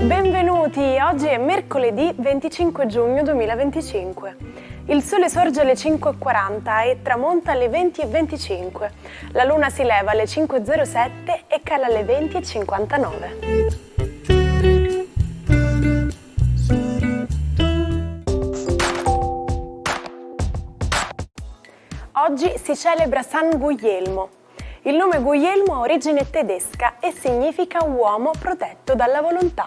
Benvenuti, oggi è mercoledì 25 giugno 2025. Il sole sorge alle 5:40 e tramonta alle 20:25. La luna si leva alle 5:07 e cala alle 20:59. Oggi si celebra San Guglielmo. Il nome Guglielmo ha origine tedesca e significa uomo protetto dalla volontà.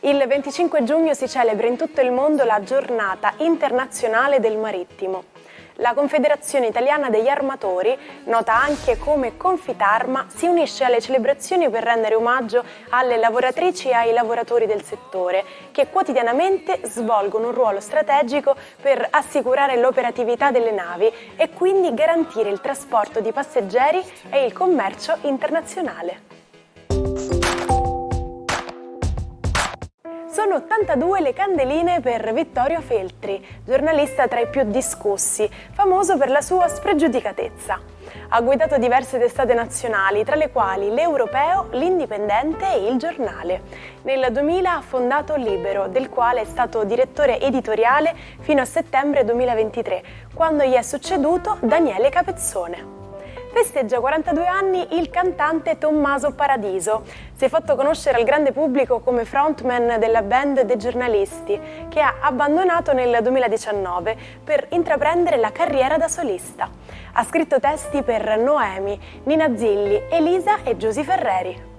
Il 25 giugno si celebra in tutto il mondo la Giornata internazionale del marittimo. La Confederazione Italiana degli Armatori, nota anche come Confitarma, si unisce alle celebrazioni per rendere omaggio alle lavoratrici e ai lavoratori del settore, che quotidianamente svolgono un ruolo strategico per assicurare l'operatività delle navi e quindi garantire il trasporto di passeggeri e il commercio internazionale. Sono 82 le candeline per Vittorio Feltri, giornalista tra i più discussi, famoso per la sua spregiudicatezza. Ha guidato diverse testate nazionali, tra le quali l'Europeo, l'Indipendente e il Giornale. Nel 2000 ha fondato Libero, del quale è stato direttore editoriale fino a settembre 2023, quando gli è succeduto Daniele Capezzone. Festeggia 42 anni il cantante Tommaso Paradiso. Si è fatto conoscere al grande pubblico come frontman della band dei Giornalisti, che ha abbandonato nel 2019 per intraprendere la carriera da solista. Ha scritto testi per Noemi, Nina Zilli, Elisa e Giusy Ferreri.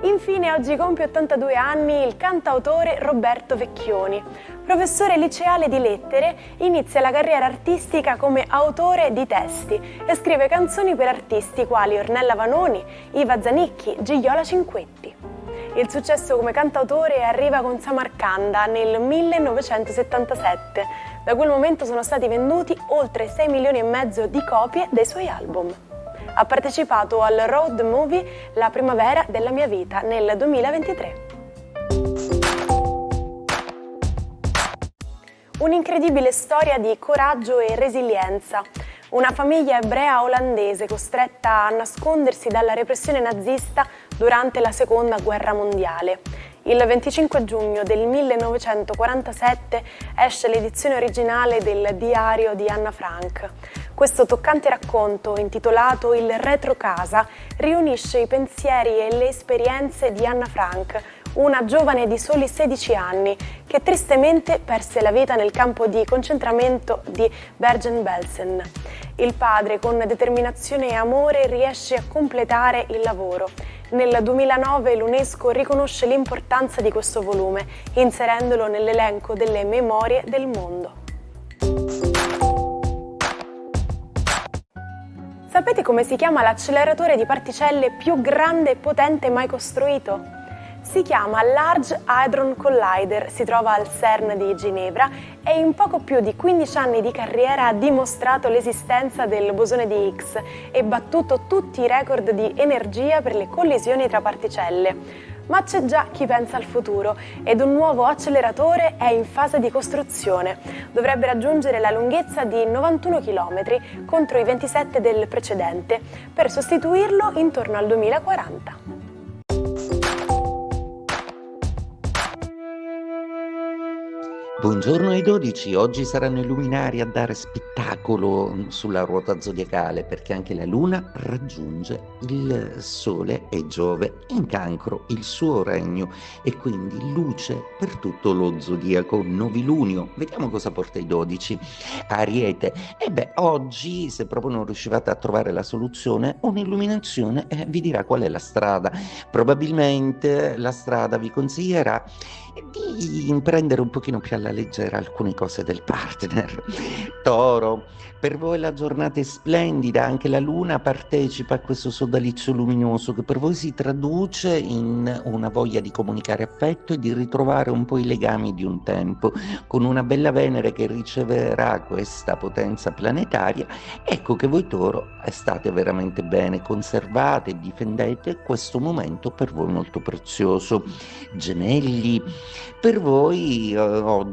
Infine oggi compie 82 anni il cantautore Roberto Vecchioni. Professore liceale di lettere, inizia la carriera artistica come autore di testi e scrive canzoni per artisti quali Ornella Vanoni, Iva Zanicchi, Gigliola Cinquetti. Il successo come cantautore arriva con Samarcanda nel 1977. Da quel momento sono stati venduti oltre 6 milioni e mezzo di copie dei suoi album. Ha partecipato al road movie La primavera della mia vita nel 2023. Un'incredibile storia di coraggio e resilienza. Una famiglia ebrea olandese costretta a nascondersi dalla repressione nazista durante la Seconda Guerra Mondiale. Il 25 giugno del 1947 esce l'edizione originale del Diario di Anna Frank. Questo toccante racconto, intitolato Il retrocasa, riunisce i pensieri e le esperienze di Anna Frank, una giovane di soli 16 anni che tristemente perse la vita nel campo di concentramento di Bergen-Belsen. Il padre, con determinazione e amore, riesce a completare il lavoro. Nel 2009 l'UNESCO riconosce l'importanza di questo volume, inserendolo nell'elenco delle memorie del mondo. Sapete come si chiama l'acceleratore di particelle più grande e potente mai costruito? Si chiama Large Hadron Collider, si trova al CERN di Ginevra e in poco più di 15 anni di carriera ha dimostrato l'esistenza del bosone di Higgs e battuto tutti i record di energia per le collisioni tra particelle. Ma c'è già chi pensa al futuro ed un nuovo acceleratore è in fase di costruzione. Dovrebbe raggiungere la lunghezza di 91 km contro i 27 del precedente, per sostituirlo intorno al 2040. Buongiorno ai 12, oggi saranno i luminari a dare spettacolo sulla ruota zodiacale perché anche la Luna raggiunge il Sole e Giove in Cancro, il suo regno, e quindi luce per tutto lo zodiaco novilunio. Vediamo cosa porta i 12. Ariete, oggi se proprio non riuscivate a trovare la soluzione, un'illuminazione vi dirà qual è la strada. Probabilmente la strada vi consiglierà di prendere un pochino più alla leggera alcune cose del partner. Toro, per voi la giornata è splendida, anche la Luna partecipa a questo sodalizio luminoso che per voi si traduce in una voglia di comunicare affetto e di ritrovare un po' i legami di un tempo. Con una bella Venere che riceverà questa potenza planetaria, ecco che voi Toro state veramente bene, conservate e difendete questo momento per voi molto prezioso. Gemelli, per voi oggi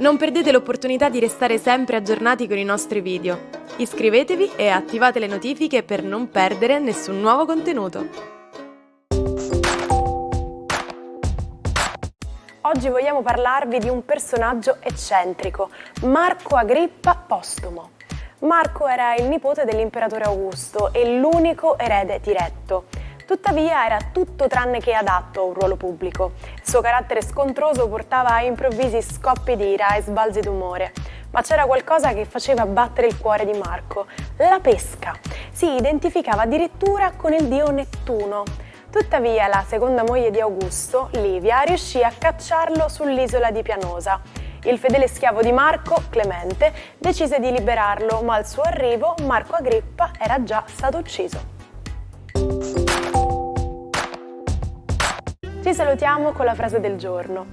Non perdete l'opportunità di restare sempre aggiornati con i nostri video. Iscrivetevi e attivate le notifiche per non perdere nessun nuovo contenuto. Oggi vogliamo parlarvi di un personaggio eccentrico, Marco Agrippa Postumo. Marco era il nipote dell'imperatore Augusto e l'unico erede diretto. Tuttavia era tutto tranne che adatto a un ruolo pubblico. Il suo carattere scontroso portava a improvvisi scoppi di ira e sbalzi d'umore. Ma c'era qualcosa che faceva battere il cuore di Marco: la pesca. Si identificava addirittura con il dio Nettuno. Tuttavia la seconda moglie di Augusto, Livia, riuscì a cacciarlo sull'isola di Pianosa. Il fedele schiavo di Marco, Clemente, decise di liberarlo, ma al suo arrivo Marco Agrippa era già stato ucciso. Ci salutiamo con la frase del giorno.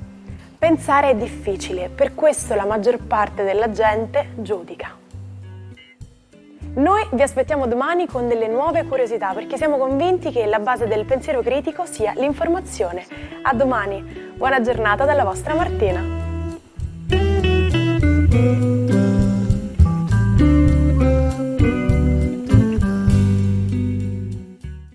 Pensare è difficile, per questo la maggior parte della gente giudica. Noi vi aspettiamo domani con delle nuove curiosità, perché siamo convinti che la base del pensiero critico sia l'informazione. A domani, buona giornata dalla vostra Martina.